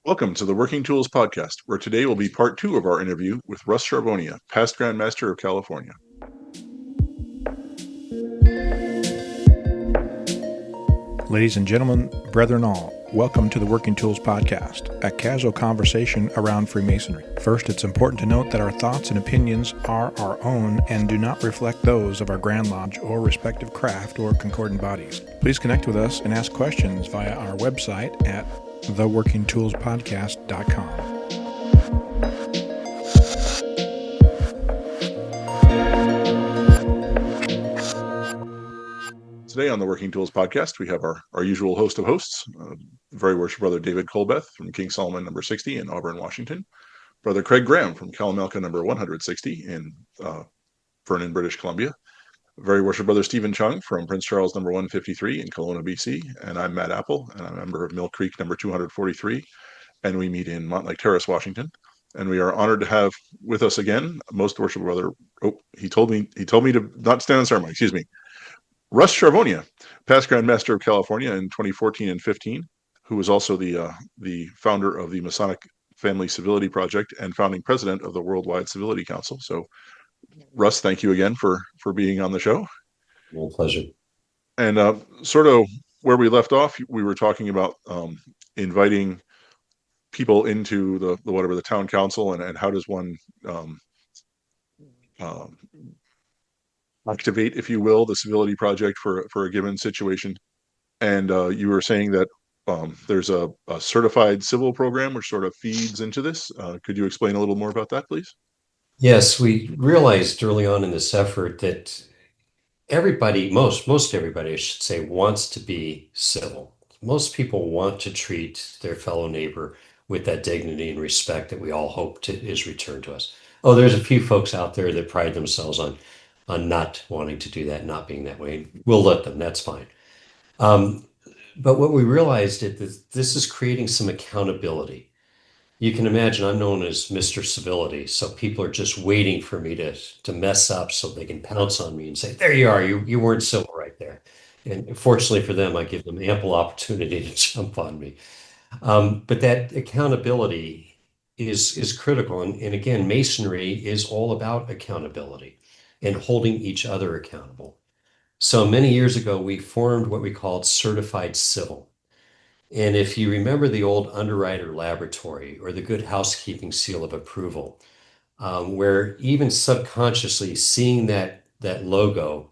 Welcome to the Working Tools Podcast, where today will be part two of our interview with Russ Charvonia, past Grand Master of California. Ladies and gentlemen, brethren all, welcome to the Working Tools Podcast, a casual conversation around Freemasonry. First, it's important to note that our thoughts and opinions are our own and do not reflect those of our Grand Lodge or respective craft or concordant bodies. Please connect with us and ask questions via our website at theworkingtoolspodcast.com. Today on the Working Tools Podcast, we have our usual host of hosts, very worship brother David Colbeth from King Solomon number 60 in Auburn, Washington, brother Craig Graham from Kalamalka number 160 in Vernon, British Columbia, very worship brother Stephen Chung from Prince Charles number 153 in Kelowna, BC, and I'm Matt Appel, and I'm a member of Mill Creek number 243, and we meet in Montlake Terrace, Washington. And we are honored to have with us again most worship brother. Oh, he told me to not stand on ceremony. Excuse me. Russ Charvonia, past Grand Master of California in 2014 and 15, who was also the founder of the Masonic Family Civility Project and founding president of the Worldwide Civility Council. So, Russ, thank you again for being on the show. My pleasure. And sort of where we left off, we were talking about inviting people into the town council and how does one activate, if you will, the Civility Project for a given situation. And you were saying that there's a certified civil program which sort of feeds into this. Could you explain a little more about that, please? Yes, we realized early on in this effort that everybody, most everybody, I should say, wants to be civil. Most people want to treat their fellow neighbor with that dignity and respect that we all hope is returned to us. Oh, there's a few folks out there that pride themselves on not wanting to do that, not being that way. We'll let them, that's fine. But what we realized is that this is creating some accountability. You can imagine I'm known as Mr. Civility, so people are just waiting for me to mess up so they can pounce on me and say, there you are, you weren't civil right there. And fortunately for them, I give them ample opportunity to jump on me. But that accountability is critical. And again, Masonry is all about accountability and holding each other accountable. So many years ago, we formed what we called Certified Civil. And if you remember the old Underwriter Laboratory or the Good Housekeeping Seal of Approval, where even subconsciously seeing that logo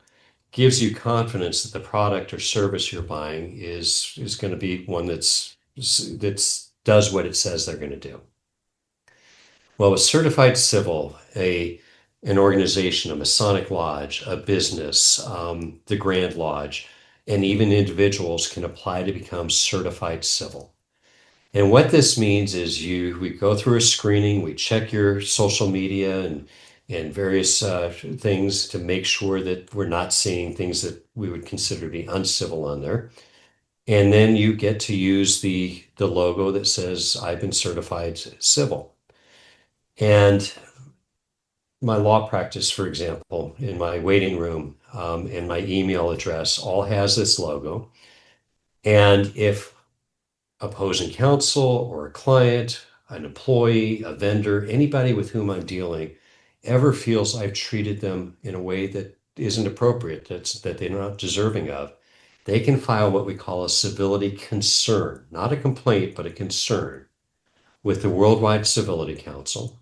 gives you confidence that the product or service you're buying is going to be one that's does what it says they're going to do. Well, with Certified Civil, an organization, a Masonic lodge, a business, the Grand Lodge, and even individuals can apply to become certified civil. And what this means is we go through a screening, we check your social media and various things to make sure that we're not seeing things that we would consider to be uncivil on there. And then you get to use the logo that says, I've been certified civil. And my law practice, for example, in my waiting room and my email address all has this logo. And if opposing counsel or a client, an employee, a vendor, anybody with whom I'm dealing ever feels I've treated them in a way that isn't appropriate, that they're not deserving of, they can file what we call a civility concern, not a complaint, but a concern with the Worldwide Civility Council.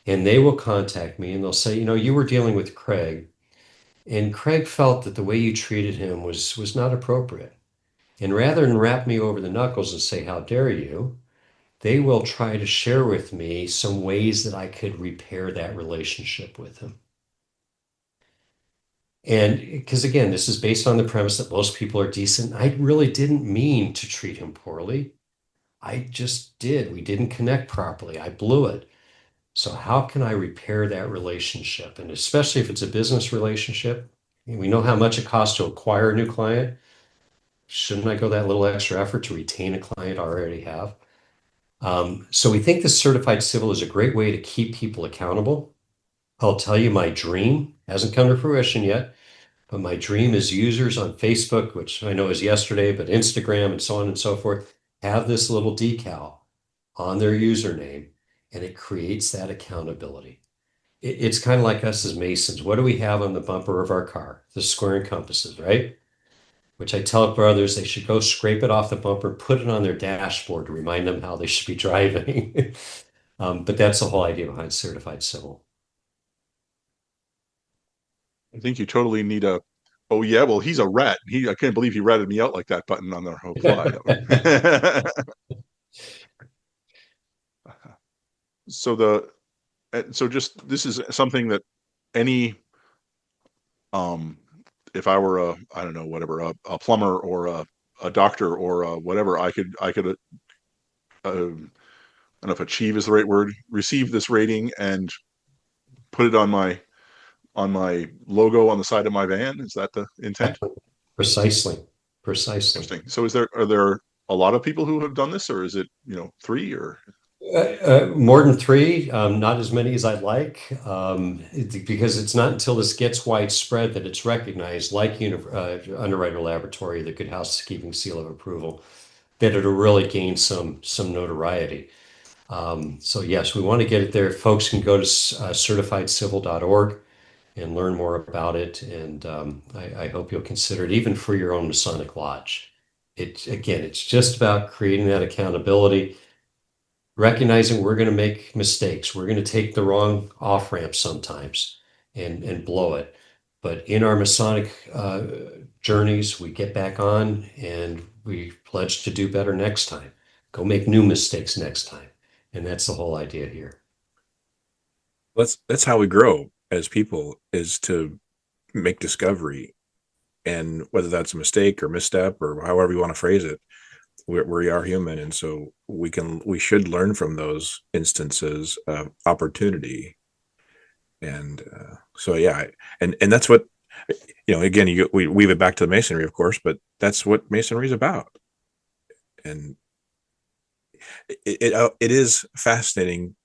And they will contact me and they'll say, you were dealing with Craig, and Craig felt that the way you treated him was not appropriate. And rather than wrap me over the knuckles and say, how dare you, they will try to share with me some ways that I could repair that relationship with him. And because again, this is based on the premise that most people are decent. I really didn't mean to treat him poorly. I just did. We didn't connect properly. I blew it. So how can I repair that relationship? And especially if it's a business relationship, we know how much it costs to acquire a new client. Shouldn't I go that little extra effort to retain a client I already have? So we think this certified civil is a great way to keep people accountable. I'll tell you, my dream hasn't come to fruition yet, but my dream is users on Facebook, which I know is yesterday, but Instagram and so on and so forth, have this little decal on their username, and it creates that accountability. It's kind of like us as Masons. What do we have on the bumper of our car? The square and compasses, right? Which I tell brothers they should go scrape it off the bumper, put it on their dashboard to remind them how they should be driving. But that's the whole idea behind certified civil. I think you totally need a, oh yeah, well, he's a rat. I can't believe he ratted me out like that button on the reply. So just this is something that any if I were a, I don't know, whatever, a plumber or a doctor or whatever, I could I don't know if achieve is the right word, receive this rating and put it on my logo on the side of my van. Is that the intent? Precisely. Precisely. Interesting. So are there a lot of people who have done this, or is it, three or? More than three, not as many as I'd like, because it's not until this gets widespread that it's recognized, like Underwriter Laboratory, the Good Housekeeping Seal of Approval, that it'll really gain some notoriety. So yes, we want to get it there. Folks can go to certifiedcivil.org and learn more about it, and I hope you'll consider it even for your own Masonic lodge. It's just about creating that accountability, recognizing we're going to make mistakes. We're going to take the wrong off ramp sometimes and blow it. But in our Masonic journeys, we get back on and we pledge to do better next time. Go make new mistakes next time. And that's the whole idea here. That's how we grow as people, is to make discovery. And whether that's a mistake or misstep or however you want to phrase it, we are human, and so we should learn from those instances of opportunity. And so yeah, and that's what, again, we weave it back to the Masonry, of course, but that's what Masonry is about. And it is fascinating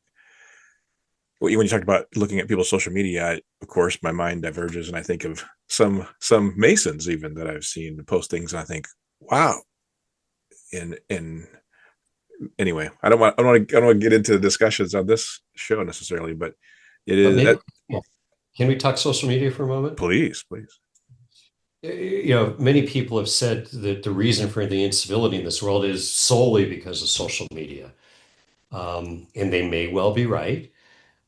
when you talked about looking at people's social media. Of course, my mind diverges, and I think of some Masons even that I've seen post things, and I think, wow. And anyway, I don't want to get into discussions on this show necessarily, but it is. Maybe, can we talk social media for a moment? Please. Many people have said that the reason for the incivility in this world is solely because of social media. And they may well be right,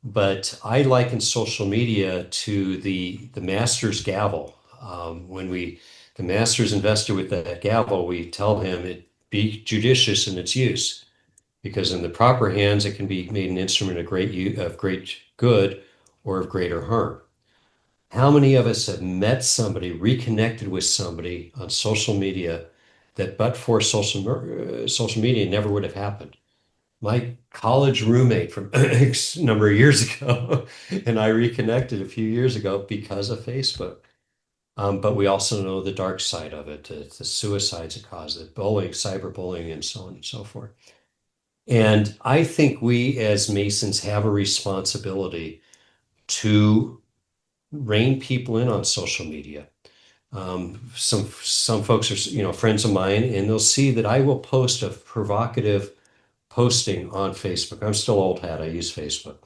but I liken social media to the master's gavel. When the master's invested with that gavel, we tell him be judicious in its use, because in the proper hands, it can be made an instrument of great good or of greater harm. How many of us have met somebody, reconnected with somebody on social media that but for social media never would have happened? My college roommate from X number of years ago and I reconnected a few years ago because of Facebook. But we also know the dark side of it, the suicides it causes, bullying, cyberbullying, and so on and so forth. And I think we as Masons have a responsibility to rein people in on social media. Some folks are, friends of mine, and they'll see that I will post a provocative posting on Facebook. I'm still old hat. I use Facebook.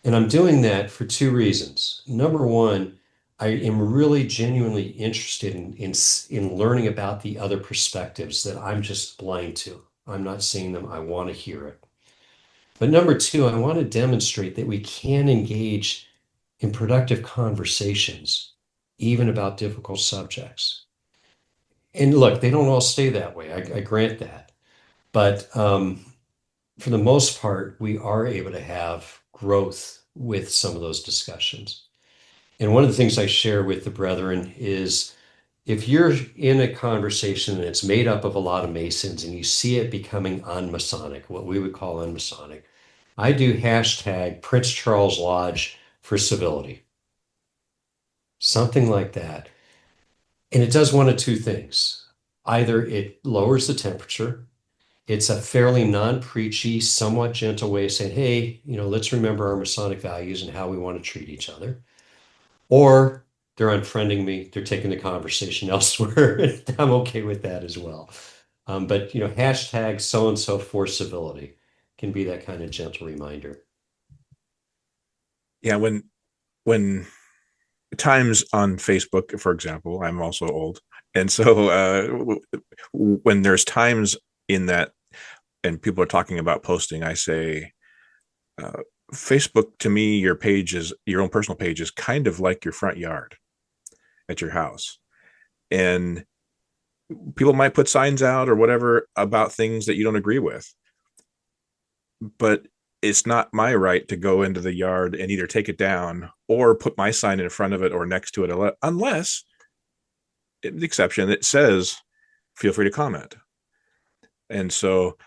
And I'm doing that for two reasons. Number one, I am really genuinely interested in learning about the other perspectives that I'm just blind to. I'm not seeing them. I want to hear it. But number two, I want to demonstrate that we can engage in productive conversations, even about difficult subjects. And look, they don't all stay that way. I grant that. But for the most part, we are able to have growth with some of those discussions. And one of the things I share with the brethren is, if you're in a conversation and it's made up of a lot of Masons and you see it becoming unmasonic, what we would call unmasonic, I do hashtag Prince Charles Lodge for civility. Something like that. And it does one of two things. Either it lowers the temperature. It's a fairly non-preachy, somewhat gentle way of saying, hey, let's remember our Masonic values and how we want to treat each other. Or they're unfriending me. They're taking the conversation elsewhere. I'm okay with that as well. But hashtag so-and-so for civility. can be that kind of gentle reminder. Yeah, when times on Facebook, for example, I'm also old, and so when there's times in that, and people are talking about posting, I say, Facebook to me, your own personal page is kind of like your front yard at your house, and people might put signs out or whatever about things that you don't agree with, but it's not my right to go into the yard and either take it down or put my sign in front of it or next to it, unless the exception it says feel free to comment. And so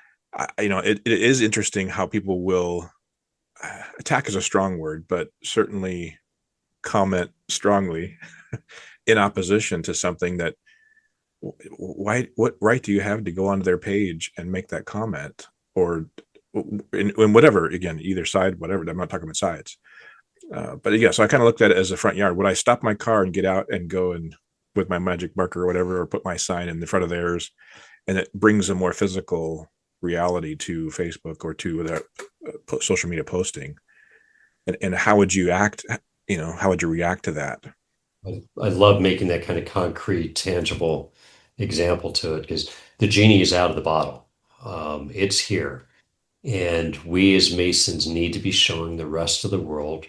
it is interesting how people will attack is a strong word, but certainly comment strongly in opposition to something that, what right do you have to go onto their page and make that comment, or in whatever, again, either side, whatever. I'm not talking about sides, but yeah, so I kind of looked at it as a front yard. Would I stop my car and get out and go and with my magic marker or whatever, or put my sign in the front of theirs, and it brings a more physical reality to Facebook or to that social media posting, and how would you act? How would you react to that? I love making that kind of concrete, tangible example to it because the genie is out of the bottle. It's here. And we as Masons need to be showing the rest of the world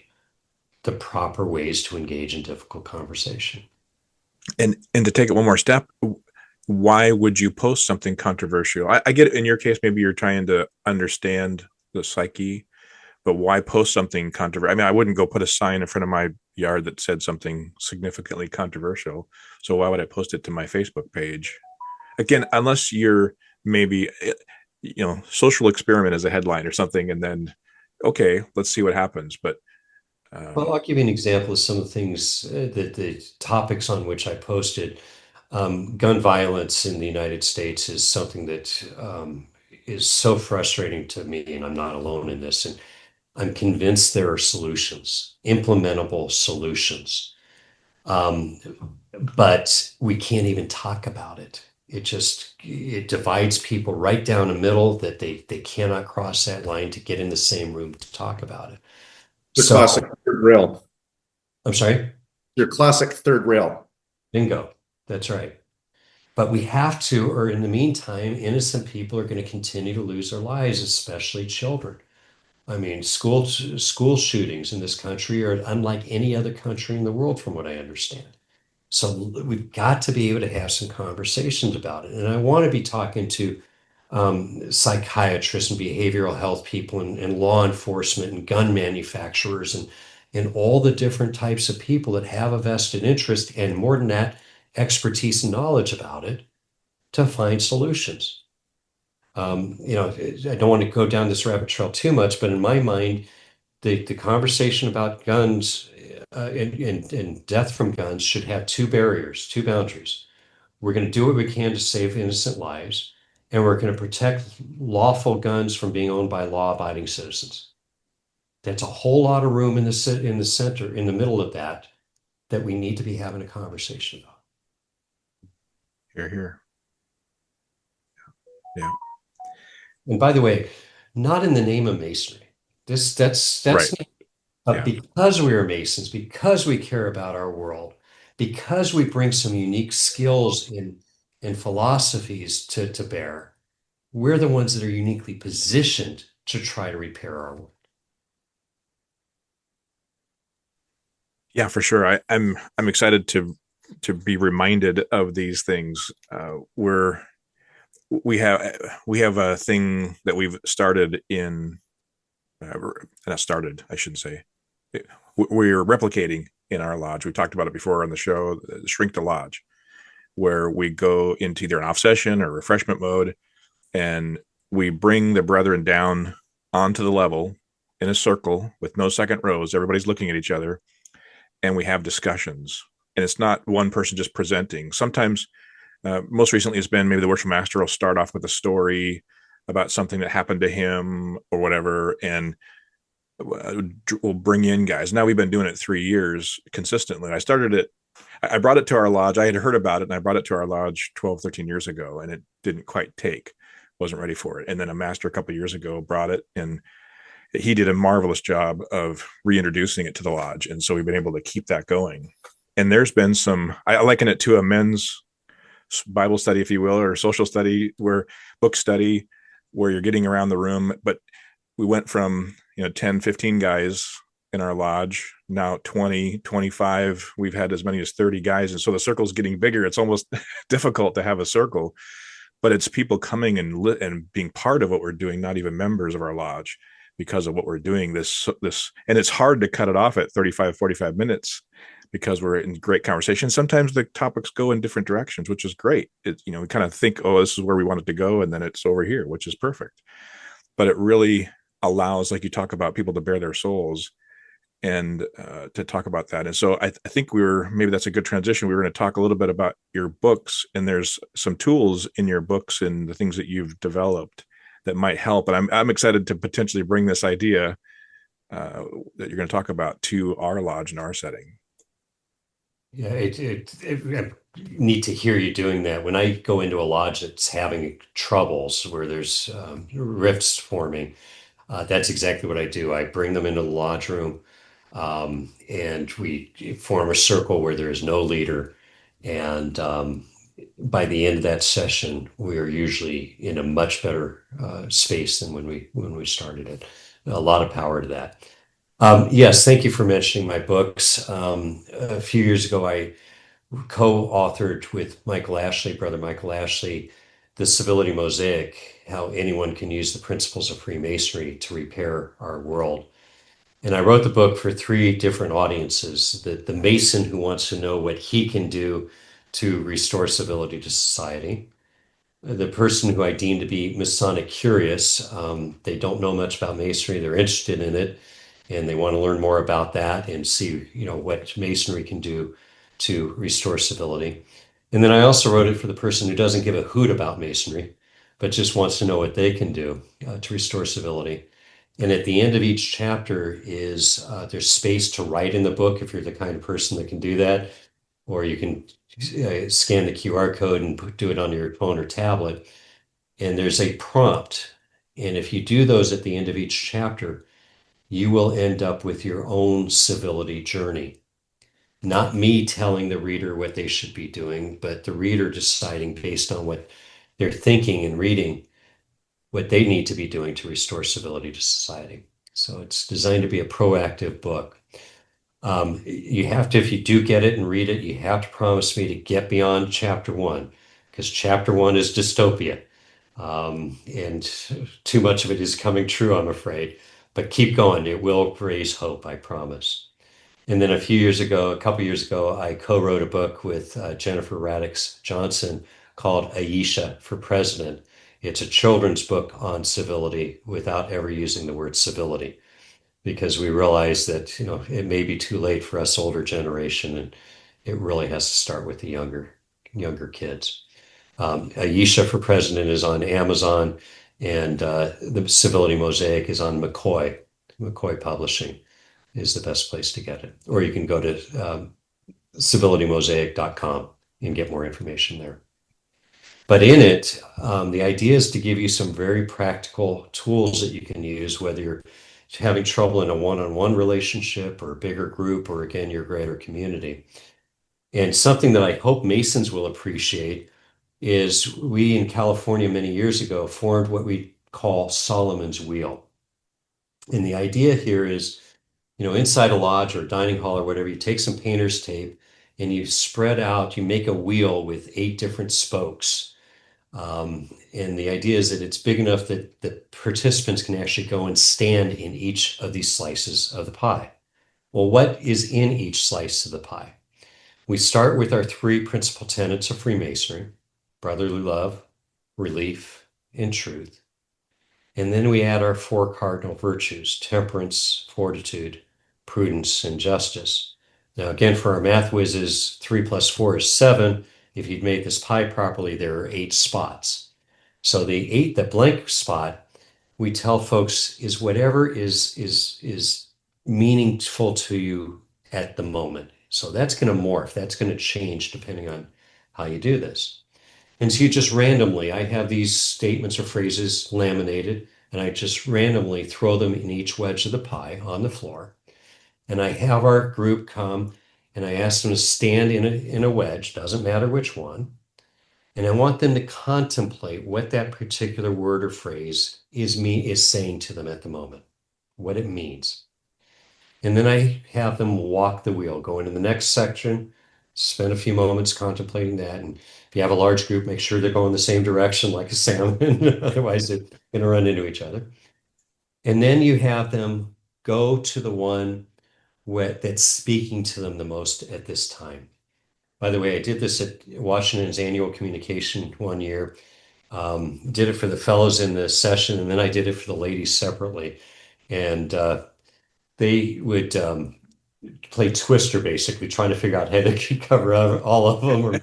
the proper ways to engage in difficult conversation. And to take it one more step, why would you post something controversial? I get it. In your case, maybe you're trying to understand the psyche, but why post something controversial? I mean, I wouldn't go put a sign in front of my yard that said something significantly controversial. So why would I post it to my Facebook page? Again, unless you're maybe, social experiment as a headline or something, and then, okay, let's see what happens. But well, I'll give you an example of some of the things that the topics on which I posted. Gun violence in the United States is something that is so frustrating to me, and I'm not alone in this. And I'm convinced there are solutions, implementable solutions. Um, but we can't even talk about it. It divides people right down the middle that they cannot cross that line to get in the same room to talk about it. The So classic third rail. I'm sorry, Your classic third rail. bingo. That's right. But we have to, or in the meantime, innocent people are going to continue to lose their lives, especially children. I mean, school shootings in this country are unlike any other country in the world, from what I understand. So we've got to be able to have some conversations about it. And I want to be talking to psychiatrists and behavioral health people and law enforcement and gun manufacturers and all the different types of people that have a vested interest and more than that, expertise and knowledge about it to find solutions. I don't want to go down this rabbit trail too much, but in my mind, the conversation about guns and death from guns should have two barriers, two boundaries. We're going to do what we can to save innocent lives, and we're going to protect lawful guns from being owned by law-abiding citizens. That's a whole lot of room in the center, in the middle of that we need to be having a conversation about. Here. Yeah. And by the way, not in the name of masonry. That's Right. But Yeah. because we are Masons, because we care about our world, because we bring some unique skills and philosophies to bear, we're the ones that are uniquely positioned to try to repair our world. Yeah, for sure. I'm excited to be reminded of these things. We have a thing that we've started in, not started, I shouldn't say. We're replicating in our lodge. We talked about it before on the show, Shrink the Lodge, where we go into either an off session or refreshment mode, and we bring the brethren down onto the level in a circle with no second rows. Everybody's looking at each other, and we have discussions. And it's not one person just presenting. Sometimes, most recently, it's been maybe the worship master will start off with a story about something that happened to him or whatever, and we'll bring in guys. Now we've been doing it 3 years consistently. I brought it to our lodge. I had heard about it, and I brought it to our lodge 12, 13 years ago, and it didn't quite take. wasn't ready for it. And then a master a couple of years ago brought it, and he did a marvelous job of reintroducing it to the lodge. And so we've been able to keep that going. And there's been some, I liken it to a men's Bible study, if you will, or social study, where book study, where you're getting around the room. But we went from 10, 15 guys in our lodge, now 20, 25. We've had as many as 30 guys. And so the circle's getting bigger. It's almost difficult to have a circle, but it's people coming and being part of what we're doing, not even members of our lodge, because of what we're doing. This, and it's hard to cut it off at 35, 45 minutes because we're in great conversation. Sometimes the topics go in different directions, which is great. We kind of think, oh, this is where we want it to go, and then it's over here, which is perfect. But it really allows, like you talk about, people to bare their souls and to talk about that. And so I think maybe that's a good transition. We were going to talk a little bit about your books, and there's some tools in your books and the things that you've developed that might help. And I'm excited to potentially bring this idea that you're going to talk about to our lodge and our setting. Yeah, I need to hear you doing that. When I go into a lodge that's having troubles, where there's rifts forming, that's exactly what I do. I bring them into the lodge room, and we form a circle where there is no leader. And by the end of that session, we are usually in a much better space than when we started it. A lot of power to that. Yes, thank you for mentioning my books. A few years ago, I co-authored with Brother Michael Ashley, The Civility Mosaic, How Anyone Can Use the Principles of Freemasonry to Repair Our World. And I wrote the book for three different audiences: the Mason who wants to know what he can do to restore civility to society, the person who I deem to be Masonic curious. They don't know much about Masonry, they're interested in it, and they want to learn more about that and see, what Masonry can do to restore civility. And then I also wrote it for the person who doesn't give a hoot about Masonry, but just wants to know what they can do to restore civility. And at the end of each chapter is there's space to write in the book if you're the kind of person that can do that, or you can scan the QR code and do it on your phone or tablet. And there's a prompt. And if you do those at the end of each chapter, you will end up with your own civility journey. Not me telling the reader what they should be doing, but the reader deciding based on what they're thinking and reading what they need to be doing to restore civility to society. So it's designed to be a proactive book. You have to, if you do get it and read it, you have to promise me to get beyond chapter 1, because chapter 1 is dystopia. And too much of it is coming true, I'm afraid. But keep going. It will raise hope, I promise. And then a couple years ago, I co-wrote a book with Jennifer Radix Johnson called Aisha for President. It's a children's book on civility without ever using the word civility, because we realize that, it may be too late for us older generation, and it really has to start with the younger kids. Aisha for President is on Amazon, and the Civility Mosaic is on McCoy. McCoy Publishing is the best place to get it. Or you can go to civilitymosaic.com and get more information there. But in it, the idea is to give you some very practical tools that you can use, whether you're having trouble in a one-on-one relationship or a bigger group, or again, your greater community. And something that I hope Masons will appreciate is we in California many years ago formed what we call Solomon's Wheel. And the idea here is, inside a lodge or dining hall or whatever, you take some painter's tape and you spread out, you make a wheel with 8 different spokes. And the idea is that it's big enough that the participants can actually go and stand in each of these slices of the pie. Well, what is in each slice of the pie? We start with our 3 principal tenets of Freemasonry: brotherly love, relief, and truth. And then we add our 4 cardinal virtues: temperance, fortitude, prudence, and justice. Now, again, for our math whizzes, 3 plus 4 is 7. If you'd made this pie properly, there are 8 spots. So the blank spot, we tell folks, is whatever is meaningful to you at the moment. So that's going to morph. That's going to change depending on how you do this. And so you just randomly, I have these statements or phrases laminated, and I just randomly throw them in each wedge of the pie on the floor. And I have our group come and I ask them to stand in a wedge, doesn't matter which one. And I want them to contemplate what that particular word or phrase is saying to them at the moment, what it means. And then I have them walk the wheel, go into the next section, spend a few moments contemplating that. And if you have a large group, make sure they're going the same direction like a salmon. Otherwise, they're going to run into each other. And then you have them go to the one that's speaking to them the most at this time. By the way, I did this at Washington's annual communication one year. Did it for the fellows in the session, and then I did it for the ladies separately. And they would play Twister, basically, trying to figure out how they could cover all of them. Or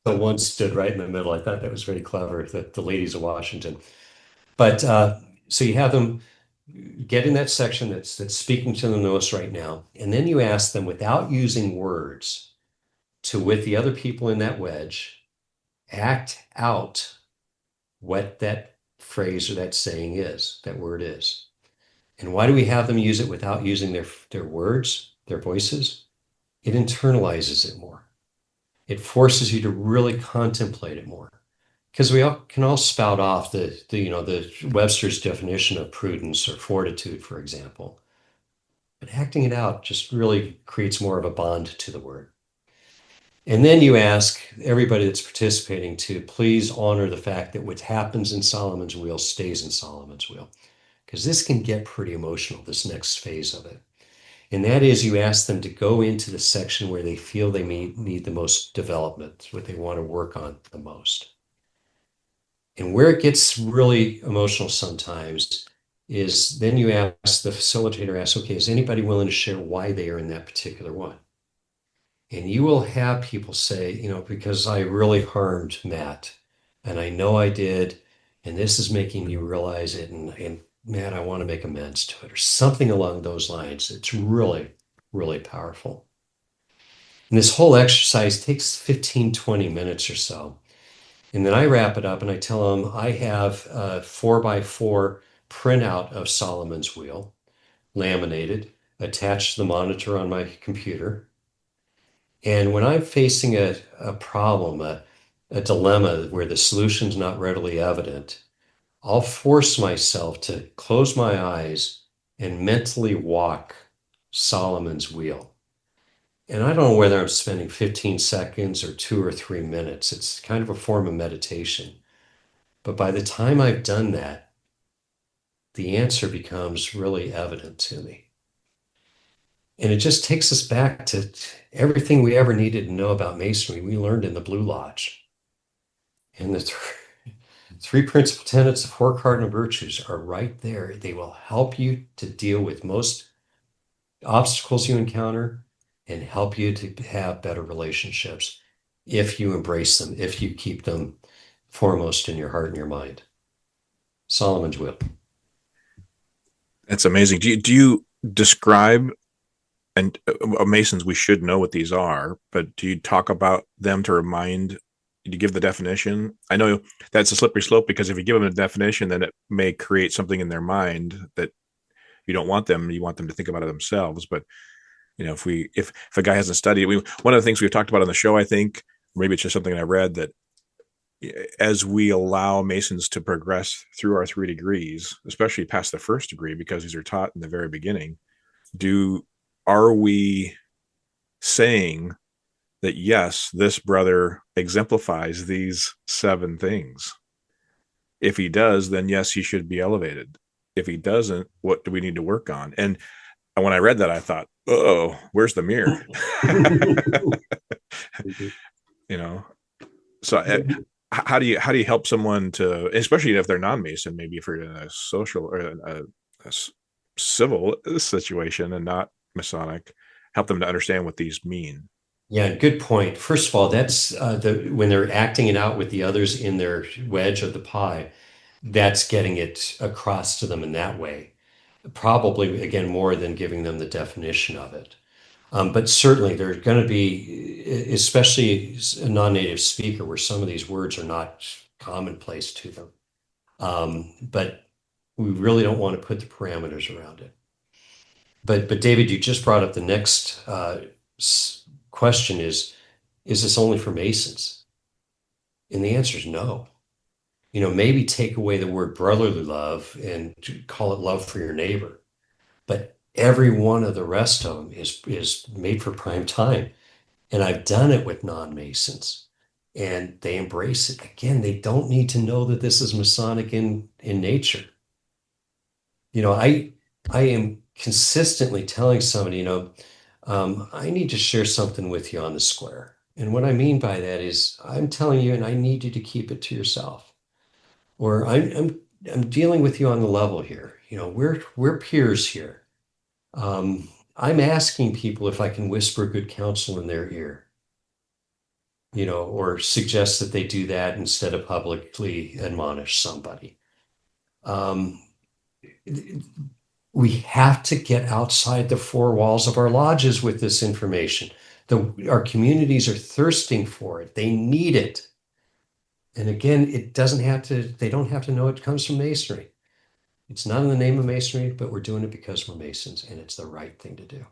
the one stood right in the middle. I thought that was very clever, the ladies of Washington. But so you have them get in that section that's speaking to them the most right now, and then you ask them without using words to, with the other people in that wedge, act out what that phrase or that saying is, that word is. And why do we have them use it without using their words, their voices? It internalizes it more. It forces you to really contemplate it more. Because we can all spout off the Webster's definition of prudence or fortitude, for example. But acting it out just really creates more of a bond to the word. And then you ask everybody that's participating to please honor the fact that what happens in Solomon's Wheel stays in Solomon's Wheel. Because this can get pretty emotional, this next phase of it. And that is, you ask them to go into the section where they feel they need the most development, what they want to work on the most. And where it gets really emotional sometimes is then you ask, the facilitator asks, okay, is anybody willing to share why they are in that particular one? And you will have people say, because I really harmed Matt, and I know I did, and this is making me realize it, and Matt, I want to make amends to it, or something along those lines. It's really, really powerful. And this whole exercise takes 15, 20 minutes or so. And then I wrap it up and I tell them I have a 4x4 printout of Solomon's Wheel, laminated, attached to the monitor on my computer. And when I'm facing a problem, a dilemma where the solution's not readily evident, I'll force myself to close my eyes and mentally walk Solomon's Wheel. And I don't know whether I'm spending 15 seconds or 2 or 3 minutes. It's kind of a form of meditation. But by the time I've done that, the answer becomes really evident to me. And it just takes us back to everything we ever needed to know about Masonry we learned in the Blue Lodge. And the three principal tenets of 4 cardinal virtues are right there. They will help you to deal with most obstacles you encounter and help you to have better relationships if you embrace them, if you keep them foremost in your heart and your mind. Solomon's Wheel. That's amazing. Do you describe, and Masons, we should know what these are, but do you talk about them to remind, do you give the definition? I know that's a slippery slope, because if you give them a definition, then it may create something in their mind that you don't want them. You want them to think about it themselves. But if a guy hasn't studied, one of the things we've talked about on the show, I think, maybe it's just something I read, that as we allow Masons to progress through our 3 degrees, especially past the 1st degree, because these are taught in the very beginning, are we saying that, yes, this brother exemplifies these 7 things? If he does, then yes, he should be elevated. If he doesn't, what do we need to work on? And when I read that, I thought, oh, where's the mirror? So how do you help someone to, especially if they're non-Mason, maybe if you're in a social or a civil situation and not Masonic, help them to understand what these mean? Yeah, good point. First of all, that's when they're acting it out with the others in their wedge of the pie, that's getting it across to them in that way. Probably, again, more than giving them the definition of it. But certainly there's going to be, especially a non-native speaker, where some of these words are not commonplace to them. But we really don't want to put the parameters around it. But David, you just brought up the next question is this only for Masons? And the answer is no. Maybe take away the word brotherly love and call it love for your neighbor. But every one of the rest of them is made for prime time. And I've done it with non-Masons, and they embrace it. Again, they don't need to know that this is Masonic in nature. I am consistently telling somebody, I need to share something with you on the square. And what I mean by that is I'm telling you, and I need you to keep it to yourself. Or I'm dealing with you on the level here. We're peers here. I'm asking people if I can whisper good counsel in their ear, or suggest that they do that instead of publicly admonish somebody. We have to get outside the four walls of our lodges with this information. Our communities are thirsting for it. They need it. And again, they don't have to know it comes from Masonry. It's not in the name of Masonry, but we're doing it because we're Masons, and it's the right thing to do.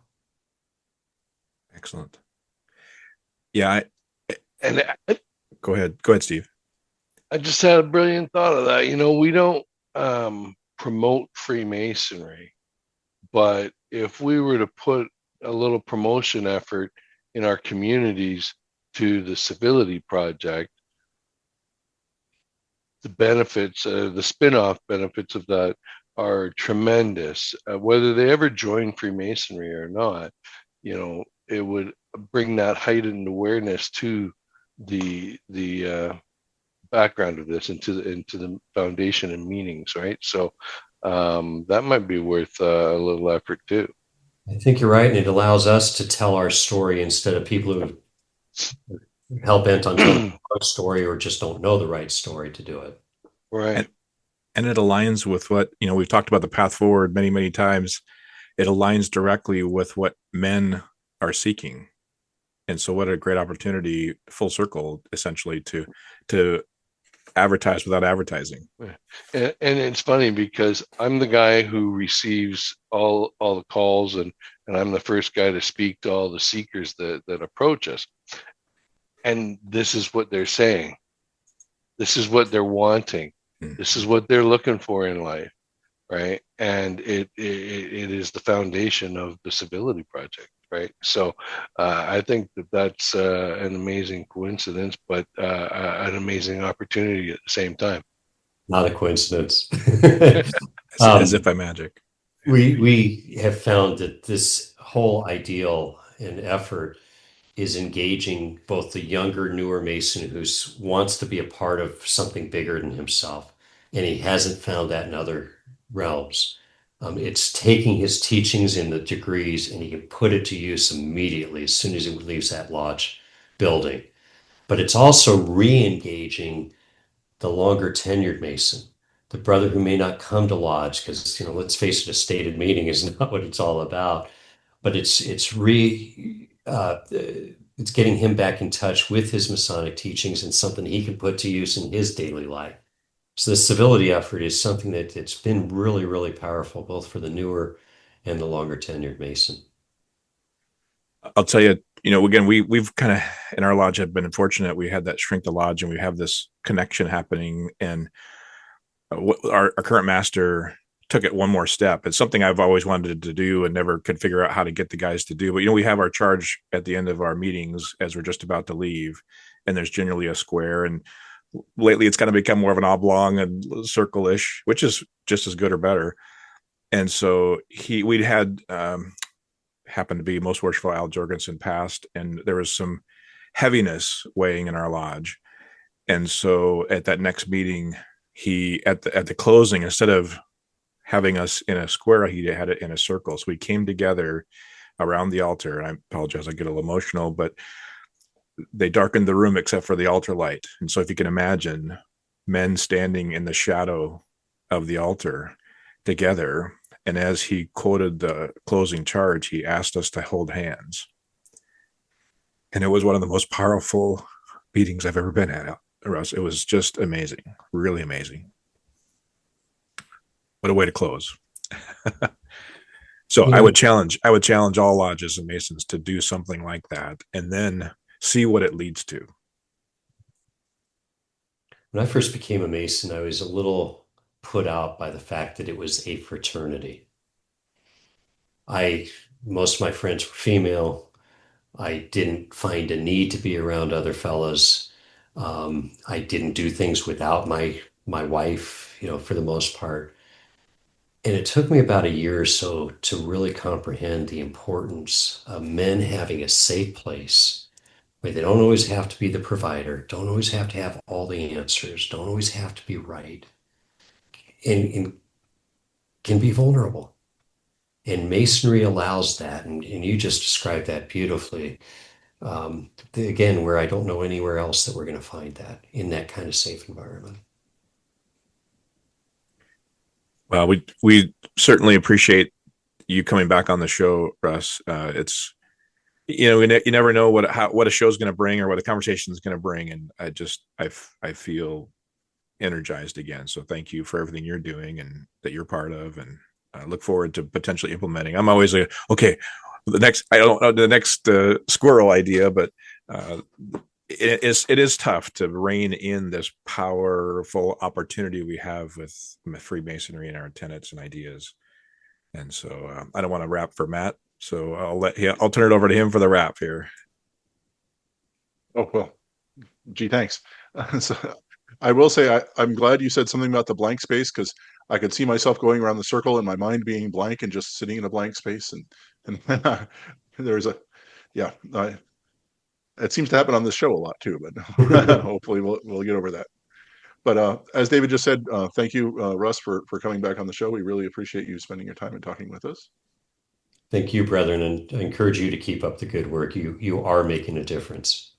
Excellent. Yeah. Go ahead, Steve. I just had a brilliant thought of that. We don't promote Freemasonry, but if we were to put a little promotion effort in our communities to the Civility Project, the benefits, the spin-off benefits of that are tremendous. Whether they ever join Freemasonry or not, it would bring that heightened awareness to the background of this, into the foundation and meanings, right? So that might be worth a little effort too. I think you're right, and it allows us to tell our story instead of people who hell bent on telling the right story or just don't know the right story to do it. Right. And it aligns with what, we've talked about the path forward many, many times. It aligns directly with what men are seeking. And so what a great opportunity, full circle, essentially, to advertise without advertising. And it's funny because I'm the guy who receives all the calls, and I'm the first guy to speak to all the seekers that approach us. And this is what they're saying. This is what they're wanting. Mm-hmm. This is what they're looking for in life, right? And it is the foundation of the Civility Project, right? So I think that's an amazing coincidence, but an amazing opportunity at the same time. Not a coincidence. As if by magic. We have found that this whole ideal and effort is engaging both the younger, newer Mason who wants to be a part of something bigger than himself, and he hasn't found that in other realms. It's taking his teachings in the degrees, and he can put it to use immediately as soon as he leaves that lodge building. But it's also re-engaging the longer tenured Mason, the brother who may not come to lodge because, let's face it, a stated meeting is not what it's all about. But it's getting him back in touch with his Masonic teachings and something he can put to use in his daily life. So the civility effort is something it's been really, really powerful, both for the newer and the longer tenured Mason. I'll tell you, again, we've kind of, in our lodge, have been fortunate. We had that shrink the lodge, and we have this connection happening. And our current master took it one more step. It's something I've always wanted to do and never could figure out how to get the guys to do. But, we have our charge at the end of our meetings as we're just about to leave, and there's generally a square. And lately it's kind of become more of an oblong and circle-ish, which is just as good or better. And so we'd had happened to be Most Worshipful Al Jorgensen passed, and there was some heaviness weighing in our lodge. And so at that next meeting, he at the closing, instead of having us in a square, he had it in a circle. So we came together around the altar. And I apologize, I get a little emotional, but they darkened the room except for the altar light. And so if you can imagine men standing in the shadow of the altar together, And as he quoted the closing charge, he asked us to hold hands. And it was one of the most powerful meetings I've ever been at, Russ. It was just amazing, really amazing. What a way to close. So I would challenge all lodges and Masons to do something like that and then see what it leads to. When I first became a Mason, I was a little put out by the fact that it was a fraternity. Most of my friends were female. I didn't find a need to be around other fellas. I didn't do things without my wife, for the most part. And it took me about a year or so to really comprehend the importance of men having a safe place where they don't always have to be the provider, don't always have to have all the answers, don't always have to be right, and can be vulnerable. And Masonry allows that, and you just described that beautifully. Again, where I don't know anywhere else that we're going to find that in that kind of safe environment. Well, we certainly appreciate you coming back on the show, Russ. It's you never know what a show's going to bring or what a conversation is going to bring, and I feel energized again. So thank you for everything you're doing and that you're part of, and I look forward to potentially implementing. I'm always like, okay, the next squirrel idea, but it is tough to rein in this powerful opportunity we have with Freemasonry and our tenets and ideas. And so I don't want to wrap for Matt, so I'll turn it over to him for the wrap here. Oh, well, gee, thanks. So I will say I'm glad you said something about the blank space, because I could see myself going around the circle and my mind being blank and just sitting in a blank space. And there's it seems to happen on this show a lot too, but hopefully we'll get over that. But as David just said, thank you, Russ, for coming back on the show. We really appreciate you spending your time and talking with us. Thank you, brethren, and I encourage you to keep up the good work. You are making a difference.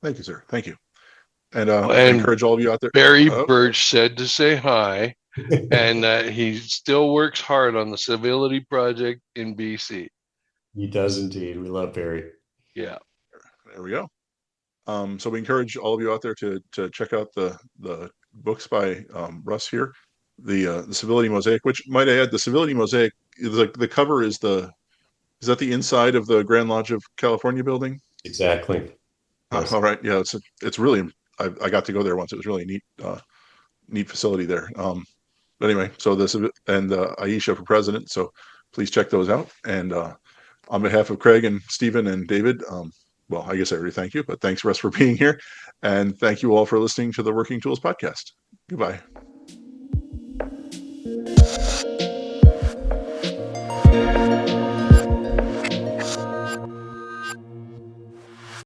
Thank you, sir. Thank you. And I encourage all of you out there. Barry Birch said to say hi, and he still works hard on the Civility Project in BC. He does indeed. We love Barry. Yeah. There we go. So we encourage all of you out there to check out the books by Russ here, the Civility Mosaic. Which, might I add, the Civility Mosaic, the cover is that the inside of the Grand Lodge of California building? Exactly. Yes. All right. Yeah, it's really. I got to go there once. It was really neat facility there. But anyway, so this and Aisha for president. So please check those out. And on behalf of Craig and Stephen and David, well, I guess I already thank you, but thanks, Russ, for being here. And thank you all for listening to the Working Tools podcast. Goodbye.